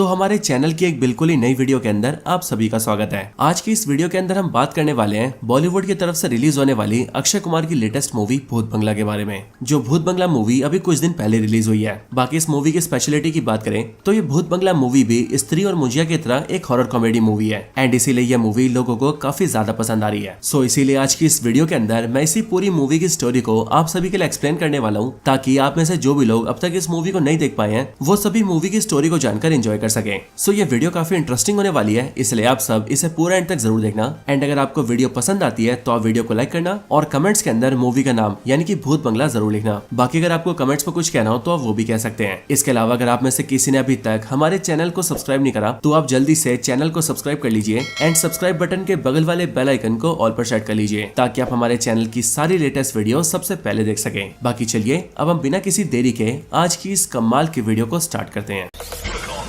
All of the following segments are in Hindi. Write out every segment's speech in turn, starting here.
तो हमारे चैनल की एक बिल्कुल ही नई वीडियो के अंदर आप सभी का स्वागत है। आज की इस वीडियो के अंदर हम बात करने वाले हैं बॉलीवुड की तरफ से रिलीज होने वाली अक्षय कुमार की लेटेस्ट मूवी भूत बंगला के बारे में। जो भूत बंगला मूवी अभी कुछ दिन पहले रिलीज हुई है। बाकी इस मूवी की स्पेशलिटी की बात करें तो ये भूत बंगला मूवी भी स्त्री और मुजिया की तरह एक हॉरर कॉमेडी मूवी है एंड इसीलिए यह मूवी लोगों को काफी ज्यादा पसंद आ रही है। सो इसीलिए आज की इस वीडियो के अंदर मैं इसी पूरी मूवी की स्टोरी को आप सभी के लिए एक्सप्लेन करने वाला हूँ, ताकि आप में से जो भी लोग अब तक इस मूवी को नहीं देख पाए हैं वो सभी मूवी की स्टोरी को जानकर एंजॉय कर सके। सो ये वीडियो काफी इंटरेस्टिंग होने वाली है, इसलिए आप सब इसे पूरा एंड तक जरूर देखना। एंड अगर आपको वीडियो पसंद आती है तो आप वीडियो को लाइक करना और कमेंट्स के अंदर मूवी का नाम यानी कि भूत बंगला जरूर लिखना। बाकी अगर आपको कमेंट्स में कुछ कहना हो तो आप वो भी कह सकते हैं। इसके अलावा अगर आप में से किसी ने अभी तक हमारे चैनल को सब्सक्राइब नहीं करा तो आप जल्दी से चैनल को सब्सक्राइब कर लीजिए एंड सब्सक्राइब बटन के बगल वाले बेल आइकन को ऑल पर सेट कर लीजिए, ताकि आप हमारे चैनल की सारी लेटेस्ट वीडियो सबसे पहले देख सकें। बाकी चलिए अब हम बिना किसी देरी के आज की इस कमाल की वीडियो को स्टार्ट करते हैं।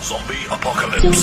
Zombie apocalypse.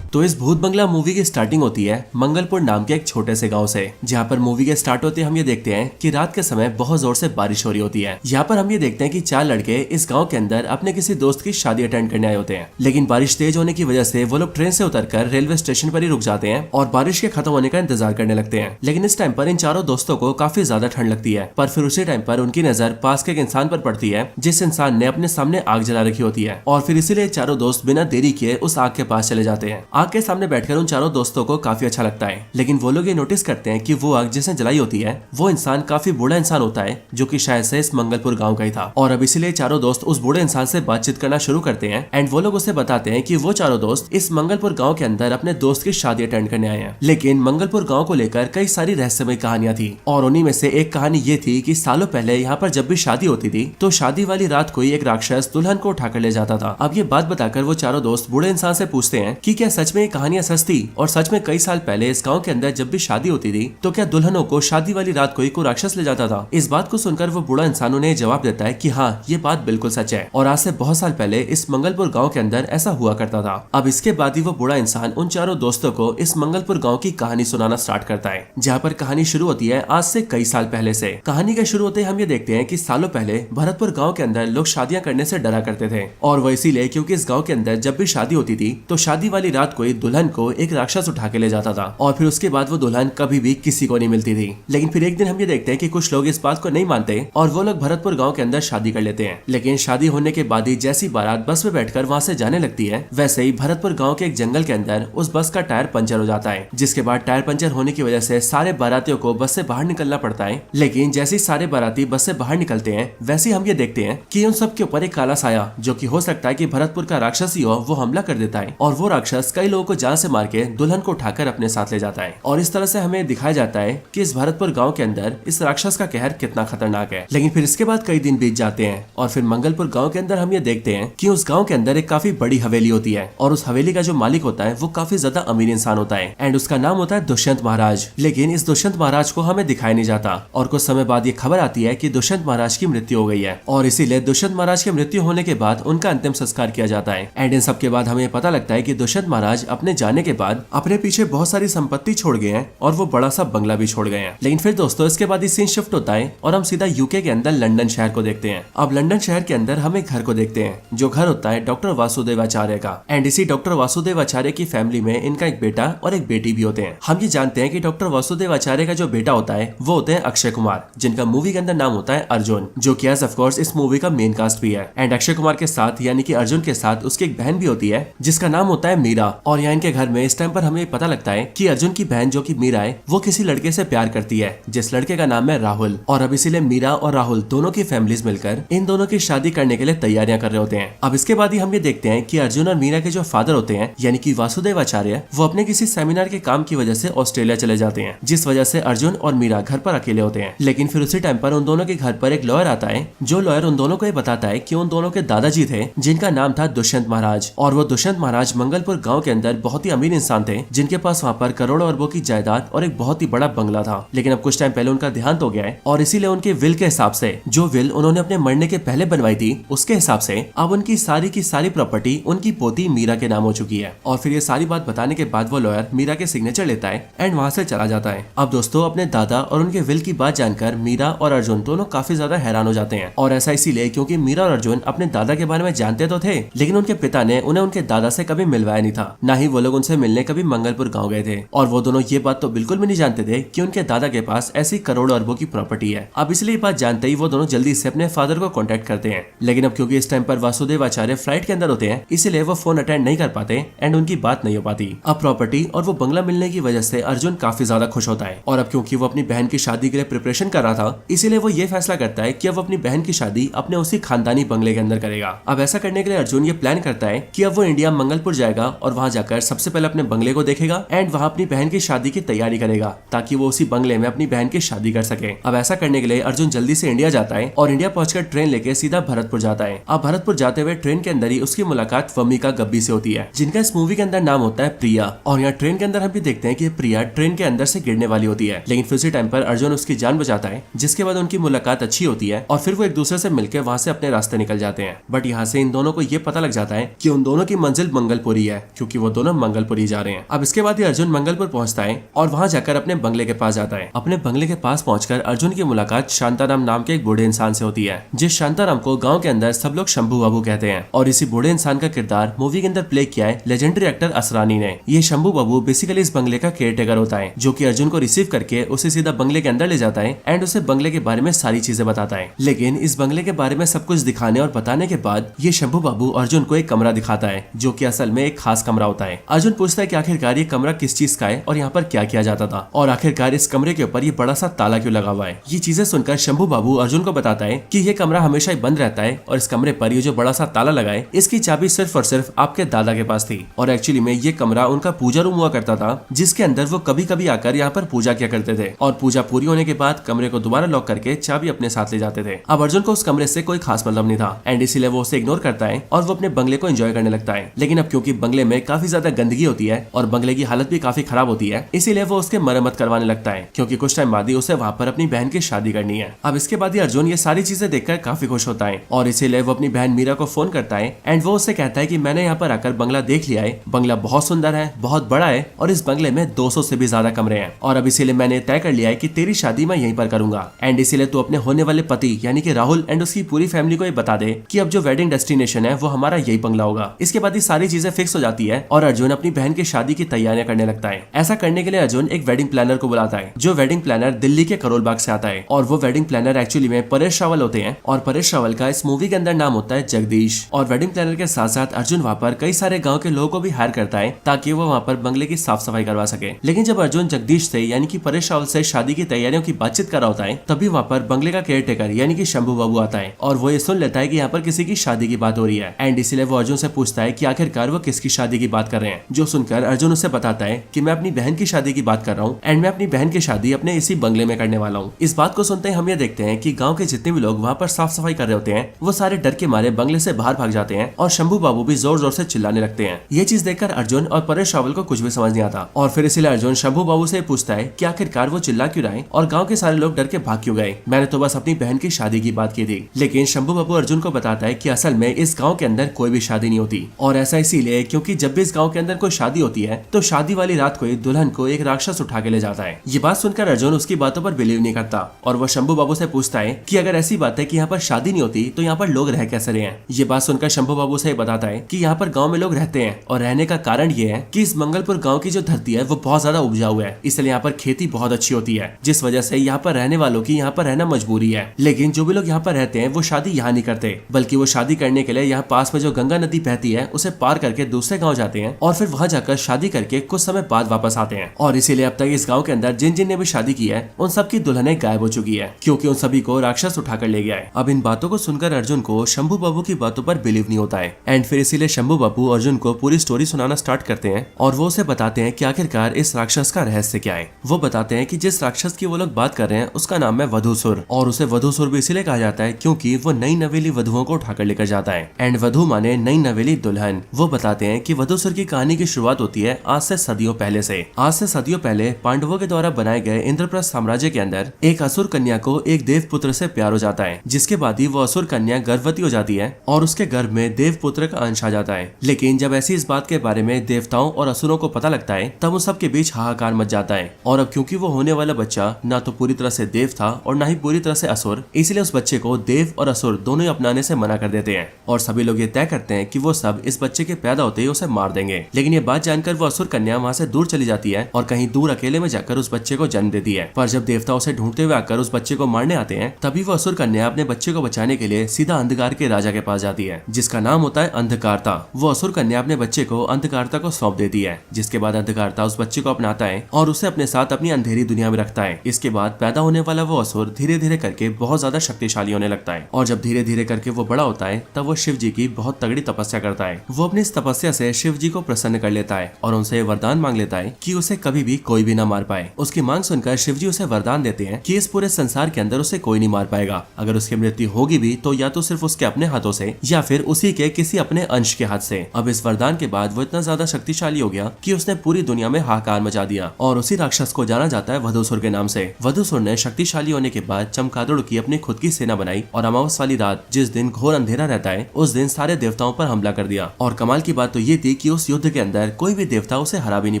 तो इस भूत बंगला मूवी की स्टार्टिंग होती है मंगलपुर नाम के एक छोटे से गांव से, जहां पर मूवी के स्टार्ट होते हम ये देखते हैं कि रात के समय बहुत जोर से बारिश हो रही होती है। यहाँ पर हम ये देखते हैं कि 4 लड़के इस गांव के अंदर अपने किसी दोस्त की शादी अटेंड करने आए होते हैं, लेकिन बारिश तेज होने की वजह से वो लोग ट्रेन से उतरकर रेलवे स्टेशन पर ही रुक जाते हैं और बारिश के खत्म होने का इंतजार करने लगते हैं। लेकिन इस टाइम पर इन चारों दोस्तों को काफी ज्यादा ठंड लगती है, पर फिर उसी टाइम पर उनकी नजर पास के एक इंसान पर पड़ती है जिस इंसान ने अपने सामने आग जला रखी होती है, और फिर इसीलिए चारों दोस्त बिना देरी किए उस आग के पास चले जाते हैं। आग के सामने बैठकर उन चारों दोस्तों को काफी अच्छा लगता है, लेकिन वो लोग ये नोटिस करते हैं कि वो आग जिसने जलाई होती है वो इंसान काफी बूढ़ा इंसान होता है, जो कि शायद से इस मंगलपुर गांव का ही था। और अब इसीलिए चारों दोस्त उस बूढ़े इंसान से बातचीत करना शुरू करते हैं एंड वो लोग उसे बताते हैं कि वो चारों दोस्त इस मंगलपुर गांव के अंदर अपने दोस्त की शादी अटेंड करने आए हैं। लेकिन मंगलपुर गांव को लेकर कई सारी रहस्यमय कहानियां थी, और उन्हीं में से एक कहानी ये थी कि सालों पहले यहाँ पर जब भी शादी होती थी तो शादी वाली रात को एक राक्षस दुल्हन को उठाकर ले जाता था। अब ये बात बताकर वो चारों दोस्त बूढ़े इंसान से पूछते हैं कि क्या सच में ये कहानियां सच थी, और सच में कई साल पहले इस गांव के अंदर जब भी शादी होती थी तो क्या दुल्हनों को शादी वाली रात को कोई राक्षस ले जाता था। इस बात को सुनकर वो बूढ़ा इंसान उन्हें जवाब देता है कि हाँ, ये बात बिल्कुल सच है और आज से बहुत साल पहले इस मंगलपुर गांव के अंदर ऐसा हुआ करता था। अब इसके बाद ही वो बूढ़ा इंसान उन चारों दोस्तों को इस मंगलपुर गाँव की कहानी सुनाना स्टार्ट करता है, जहाँ पर कहानी शुरू होती है आज से कई साल पहले से। कहानी के शुरू होते हम ये देखते हैं कि सालों पहले भरतपुर गाँव के अंदर लोग शादियां करने से डरा करते थे, और वो इसीलिए क्योंकि इस गाँव के अंदर जब भी शादी होती थी तो शादी वाली रात को दुल्हन को एक राक्षस उठा के ले जाता था, और फिर उसके बाद वो दुल्हन कभी भी किसी को नहीं मिलती थी। लेकिन फिर एक दिन हम ये देखते हैं कि कुछ लोग इस बात को नहीं मानते और वो लोग भरतपुर गांव के अंदर शादी कर लेते हैं। लेकिन शादी होने के बाद ही जैसी बारात बस में बैठकर वहां से जाने लगती है, वैसे ही भरतपुर गांव के एक जंगल के अंदर उस बस का टायर पंचर हो जाता है, जिसके बाद टायर पंचर होने की वजह से सारे बारातियों को बस से बाहर निकलना पड़ता है। लेकिन जैसे ही सारे बाराती बस से बाहर निकलते हैं वैसे हम ये देखते हैं कि उन सब के ऊपर एक काला साया, जो कि हो सकता है कि भरतपुर का राक्षस ही हो, वो हमला कर देता है, और वो राक्षस कई लोगों को जान से मार के दुल्हन को उठाकर अपने साथ ले जाता है। और इस तरह से हमें दिखाया जाता है कि इस भरतपुर गांव के अंदर इस राक्षस का कहर कितना खतरनाक है। लेकिन फिर इसके बाद कई दिन बीत जाते हैं और फिर मंगलपुर गांव के अंदर हम ये देखते हैं कि उस गांव के अंदर एक काफी बड़ी हवेली होती है, और उस हवेली का जो मालिक होता है वो काफी ज्यादा अमीर इंसान होता है एंड उसका नाम होता है दुष्यंत महाराज। लेकिन इस दुष्यंत महाराज को हमें दिखाया नहीं जाता, और कुछ समय बाद ये खबर आती है कि दुष्यंत महाराज की मृत्यु हो गई है, और इसीलिए दुष्यंत महाराज की मृत्यु होने के बाद उनका अंतिम संस्कार किया जाता है। एंड इन सब के बाद हमें पता लगता है कि दुष्यंत महाराज अपने जाने के बाद अपने पीछे बहुत सारी संपत्ति छोड़ गए हैं और वो बड़ा सा बंगला भी छोड़ गए हैं। लेकिन फिर दोस्तों इसके बाद सीन शिफ्ट होता है और हम सीधा यूके के अंदर लंदन शहर को देखते हैं। अब लंदन शहर के अंदर हम एक घर को देखते हैं, जो घर होता है डॉक्टर वासुदेवाचार्य का, एंड इसी डॉक्टर वासुदेवाचार्य की फैमिली में इनका एक बेटा और एक बेटी भी होते हैं। हम ये जानते हैं कि डॉक्टर वासुदेवाचार्य का जो बेटा होता है वो होते हैं अक्षय कुमार, जिनका मूवी के अंदर नाम होता है अर्जुन, जो कि ऑफ कोर्स इस मूवी का मेन कास्ट भी है। एंड अक्षय कुमार के साथ यानी कि अर्जुन के साथ उसकी एक बहन भी होती है जिसका नाम होता है मीरा। और यहाँ इनके घर में इस टाइम पर हमें पता लगता है कि अर्जुन की बहन जो कि मीरा है वो किसी लड़के से प्यार करती है, जिस लड़के का नाम है राहुल। और अब इसीलिए मीरा और राहुल दोनों की फैमिलीज मिलकर इन दोनों की शादी करने के लिए तैयारियां कर रहे होते हैं। अब इसके बाद ही हम ये देखते हैं कि अर्जुन और मीरा के जो फादर होते हैं यानी कि वासुदेवाचार्य, वो अपने किसी सेमिनार के काम की वजह से ऑस्ट्रेलिया चले जाते हैं, जिस वजह से अर्जुन और मीरा घर पर अकेले होते हैं। लेकिन फिर उसी टाइम पर उन दोनों के घर पर एक लॉयर आता है, जो लॉयर उन दोनों को ये बताता है कि उन दोनों के दादाजी थे जिनका नाम था दुष्यंत महाराज, और वो दुष्यंत महाराज मंगलपुर गाँव के अंदर बहुत ही अमीर इंसान थे जिनके पास वहाँ पर करोड़ों अरबों की जायदाद और एक बहुत ही बड़ा बंगला था। लेकिन अब कुछ टाइम पहले उनका देहांत हो गया है और इसीलिए उनके विल के हिसाब से, जो विल उन्होंने अपने मरने के पहले बनवाई थी, उसके हिसाब से अब उनकी सारी की सारी प्रॉपर्टी उनकी पोती मीरा के नाम हो चुकी है। और फिर ये सारी बात बताने के बाद वो लॉयर मीरा के सिग्नेचर लेता है एंड वहाँ से चला जाता है। अब दोस्तों अपने दादा और उनके विल की बात जानकर मीरा और अर्जुन दोनों काफी ज्यादा हैरान हो जाते हैं। और ऐसा इसीलिए क्योंकि मीरा और अर्जुन अपने दादा के बारे में जानते तो थे, लेकिन उनके पिता ने उन्हें उनके दादा से कभी मिलवाया नहीं था, ना ही वो लोग उनसे मिलने कभी मंगलपुर गाँव गए थे। और वो दोनों ये बात तो बिल्कुल भी नहीं जानते थे कि उनके दादा के पास ऐसी करोड़ों अरबों की प्रॉपर्टी है। अब इसलिए बात जानते ही वो दोनों जल्दी से अपने फादर को कांटेक्ट करते हैं। लेकिन अब क्योंकि इस टाइम पर वासुदेव आचार्य फ्लाइट के अंदर होते हैं, इसीलिए वो फोन अटेंड नहीं कर पाते एंड उनकी बात नहीं हो पाती। अब प्रॉपर्टी और वो बंगला मिलने की वजह से अर्जुन काफी ज्यादा खुश होता है। और अब क्योंकि वो अपनी बहन की शादी के लिए प्रिपरेशन कर रहा था, इसीलिए वो ये फैसला करता है कि अब अपनी बहन की शादी अपने उसी खानदानी बंगले के अंदर करेगा। अब ऐसा करने के लिए अर्जुन ये प्लान करता है कि अब वो इंडिया मंगलपुर जाएगा और वहाँ जाकर सबसे पहले अपने बंगले को देखेगा एंड वहाँ अपनी बहन की शादी की तैयारी करेगा ताकि वो उसी बंगले में अपनी बहन की शादी कर सके। अब ऐसा करने के लिए अर्जुन जल्दी से इंडिया जाता है और इंडिया पहुंचकर ट्रेन लेके सीधा भरतपुर जाता है। अब भरतपुर जाते हुए ट्रेन के अंदर ही उसकी मुलाकात वमिका गब्बी से होती है, जिनका इस मूवी के अंदर नाम होता है प्रिया। और यहाँ ट्रेन के अंदर हम भी देखते हैं कि प्रिया ट्रेन के अंदर से गिरने वाली होती है, लेकिन फिर उसी टाइम पर अर्जुन उसकी जान बचाता है, जिसके बाद उनकी मुलाकात अच्छी होती है और फिर वो एक दूसरे से मिलकर वहाँ से अपने रास्ते निकल जाते हैं। बट यहाँ से इन दोनों को ये पता लग जाता है कि उन दोनों की मंजिल मंगलपुर ही है, क्योंकि वो दोनों मंगलपुर ही जा रहे हैं। अब इसके बाद ही अर्जुन मंगलपुर पहुंचता है और वहाँ जाकर अपने बंगले के पास जाता है। अपने बंगले के पास पहुंचकर अर्जुन की मुलाकात शांताराम नाम के एक बूढ़े इंसान से होती है, जिस शांताराम को गांव के अंदर सब लोग शंभू बाबू कहते हैं। और इसी बूढ़े इंसान का किरदार मूवी के अंदर प्ले किया है लेजेंडरी एक्टर असरानी ने। ये शंभू बाबू बेसिकली इस बंगले का केयरटेकर होता है, जो कि अर्जुन को रिसीव करके उसे सीधा बंगले के अंदर ले जाता है एंड उसे बंगले के बारे में सारी चीजें बताता है। लेकिन इस बंगले के बारे में सब कुछ दिखाने और बताने के बाद ये शंभू बाबू अर्जुन को एक कमरा दिखाता है, जो कि असल में एक खास कमरा होता है। अर्जुन पूछता है कि आखिरकार ये कमरा किस चीज का है और यहाँ पर क्या किया जाता था, और आखिरकार इस कमरे के ऊपर ये बड़ा सा ताला क्यों लगा हुआ है। ये चीजें सुनकर शंभू बाबू अर्जुन को बताता है कि ये कमरा हमेशा ही बंद रहता है और इस कमरे पर ये जो बड़ा सा ताला लगा है, इसकी चाबी सिर्फ और सिर्फ आपके दादा के पास थी। और एक्चुअली में ये कमरा उनका पूजा रूम हुआ करता था, जिसके अंदर वो कभी कभी आकर यहाँ पर पूजा किया करते थे और पूजा पूरी होने के बाद कमरे को दोबारा लॉक करके चाबी अपने साथ ले जाते थे। अब अर्जुन को उस कमरे से कोई खास मतलब नहीं था एंड इसीलिए वो उसे इग्नोर करता है और वो अपने बंगले को एंजॉय करने लगता है। लेकिन अब क्योंकि बंगले में काफी ज्यादा गंदगी होती है और बंगले की हालत भी काफी खराब होती है, इसीलिए वो उसके मरम्मत करवाने लगता है, क्योंकि कुछ टाइम बाद ही उसे वहाँ पर अपनी बहन की शादी करनी है। अब इसके बाद ही अर्जुन ये सारी चीजें देखकर काफी खुश होता है और इसीलिए वो अपनी बहन मीरा को फोन करता है एंड वो उससे कहता है कि मैंने यहाँ पर आकर बंगला देख लिया है, बंगला बहुत सुंदर है, बहुत बड़ा है और इस बंगले में 200 से भी ज्यादा कमरे हैं और अब इसीलिए मैंने तय कर लिया है कि तेरी शादी मैं यहीं पर करूंगा एंड इसीलिए तू अपने होने वाले पति यानी कि राहुल एंड उसकी पूरी फैमिली को ये बता दे कि अब जो वेडिंग डेस्टिनेशन है वो हमारा यही बंगला होगा। इसके बाद ही सारी चीजें फिक्स हो जाती है और अर्जुन अपनी बहन की शादी की तैयारियां करने लगता है। ऐसा करने के लिए अर्जुन एक वेडिंग प्लानर को बुलाता है, जो वेडिंग प्लानर दिल्ली के करोल बाग से आता है और वो वेडिंग प्लानर एक्चुअली में परेश रावल होते हैं और परेश रावल का इस मूवी के अंदर नाम होता है जगदीश। और वेडिंग प्लानर के साथ साथ अर्जुन वहाँ पर कई सारे गाँव के लोगों को भी हायर करता है ताकि वो वहाँ पर बंगले की साफ सफाई करवा सके। लेकिन जब अर्जुन जगदीश से यानी कि परेश रावल से शादी की तैयारियों की बातचीत कर रहा होता है, तभी वहाँ पर बंगले का केयरटेकर यानी कि शंभू बाबू आता है और वो ये सुन लेता है कि यहाँ पर किसी की शादी की बात हो रही है एंड इसीलिए वो अर्जुन से पूछता है कि आखिरकार वो किसकी शादी की बात कर रहे हैं। जो सुनकर अर्जुन उसे बताता है कि मैं अपनी बहन की शादी की बात कर रहा हूँ एंड मैं अपनी बहन की शादी अपने इसी बंगले में करने वाला हूँ। इस बात को सुनते ही हम ये देखते हैं कि गाँव के जितने भी लोग वहाँ पर साफ सफाई कर रहे होते हैं वो सारे डर के मारे बंगले से बाहर भाग जाते हैं और शंभू बाबू भी जोर जोर से चिल्लाने लगते हैं। ये चीज देखकर अर्जुन और परेश रावल को कुछ भी समझ नहीं आता और फिर इसीलिए अर्जुन शंभू बाबू से पूछता है कि आखिरकार वो चिल्ला क्यों रहे और गाँव के सारे लोग डर के भाग क्यों गए। मैंने तो बस अपनी बहन की शादी की बात की थी। लेकिन शंभू बाबू अर्जुन को बताता है कि असल में इस गाँव के अंदर कोई भी शादी नहीं होती और ऐसा इसीलिए क्योंकि जब भी इस गाँव के अंदर कोई शादी होती है तो शादी वाली रात को दुल्हन को एक राक्षस उठा के ले जाता है। ये बात सुनकर अर्जुन उसकी बातों पर बिलीव नहीं करता और वो शंभू बाबू से पूछता है कि अगर ऐसी बात है कि यहाँ पर शादी नहीं होती तो यहाँ पर लोग रह कैसे रहे हैं। ये बात सुनकर शंभू बाबू से बताता है कि यहाँ पर गाँव में लोग रहते हैं और रहने का कारण ये है कि इस मंगलपुर गाँव की जो धरती है वो बहुत ज्यादा उपजाऊ है, इसलिए यहाँ पर खेती बहुत अच्छी होती है, जिस वजह से यहाँ पर रहने वालों की यहाँ पर रहना मजबूरी है। लेकिन जो भी लोग यहाँ पर रहते हैं वो शादी यहाँ नहीं करते, बल्कि वो शादी करने के लिए यहाँ पास में जो गंगा नदी बहती है उसे पार करके दूसरे गाँव जाते हैं और फिर वहाँ जाकर शादी करके कुछ समय बाद वापस आते हैं। और इसीलिए अब तक इस गाँव के अंदर जिन जिन ने भी शादी की है उन सबकी दुल्हनें गायब हो चुकी है, क्योंकि उन सभी को राक्षस उठाकर ले गया है। अब इन बातों को सुनकर अर्जुन को शंभू बाबू की बातों पर बिलीव नहीं होता है एंड फिर इसीलिए शंभू बाबू अर्जुन को पूरी स्टोरी सुनाना स्टार्ट करते हैं और वो उसे बताते हैं कि आखिरकार इस राक्षस का रहस्य क्या है। वो बताते हैं कि जिस राक्षस की वो लोग बात कर रहे हैं उसका नाम है वधूसुर और उसे वधूसुर भी इसीलिए कहा जाता है क्योंकि वो नई नवेली वधुओं को उठाकर लेकर जाता है एंड वधु माने नई नवेली दुल्हन। वो बताते हैं कि वधूसुर वधूसुर की कहानी की शुरुआत होती है आज से सदियों पहले से। आज से सदियों पहले पांडवों के द्वारा बनाए गए इंद्रप्रस्थ साम्राज्य के अंदर एक असुर कन्या को एक देव पुत्र से प्यार हो जाता है, जिसके बाद ही वो असुर कन्या गर्भवती हो जाती है और उसके गर्भ में देव पुत्र का अंश आ जाता है। लेकिन जब ऐसी इस बात के बारे में देवताओं और असुरों को पता लगता है तब उन सब के बीच हाहाकार मच जाता है। और अब क्योंकि वो होने वाला बच्चा ना तो पूरी तरह से देव था और ना ही पूरी तरह से असुर, इसलिए उस बच्चे को देव और असुर दोनों ही अपनाने से मना कर देते हैं और सभी लोग ये तय करते हैं कि वो सब इस बच्चे के पैदा होते ही उसे मार देंगे। लेकिन ये बात जानकर वो असुर कन्या वहाँ से दूर चली जाती है और कहीं दूर अकेले में जाकर उस बच्चे को जन्म देती है। पर जब देवता उसे ढूंढते हुए आकर उस बच्चे को मारने आते हैं तभी वो असुर कन्या अपने बच्चे को बचाने के लिए सीधा अंधकार के राजा के पास जाती है, जिसका नाम होता है अंधकारता। वो असुर कन्या अपने बच्चे को अंधकारता को सौंप देती है, जिसके बाद अंधकारता उस बच्चे को अपनाता है और उसे अपने साथ अपनी अंधेरी दुनिया में रखता है। इसके बाद पैदा होने वाला वो असुर धीरे धीरे करके बहुत ज्यादा शक्तिशाली होने लगता है और जब धीरे धीरे करके वो बड़ा होता है तब वो शिव जी की बहुत तगड़ी तपस्या करता है। वो अपनी इस तपस्या से शिव जी को प्रसन्न कर लेता है और उनसे वरदान मांग लेता है कि उसे कभी भी कोई भी न मार पाए। उसकी मांग सुनकर शिव जी उसे वरदान देते हैं कि इस पूरे संसार के अंदर उसे कोई नहीं मार पाएगा। अगर उसकी मृत्यु होगी भी तो या तो सिर्फ उसके अपने हाथों से या फिर उसी के किसी अपने अंश के हाथ से। अब इस वरदान के बाद वो इतना ज्यादा शक्तिशाली हो गया कि उसने पूरी दुनिया में हाहाकार मचा दिया और उसी राक्षस को जाना जाता है वधूसुर के नाम से। वधूसुर ने शक्तिशाली होने के बाद चमगादड़ की अपनी खुद की सेना बनाई और अमावस वाली रात जिस दिन घोर अंधेरा रहता है उस दिन सारे देवताओं पर हमला कर दिया। और कमाल की बात तो ये थी कि उस युद्ध के अंदर कोई भी देवता उसे हरा भी नहीं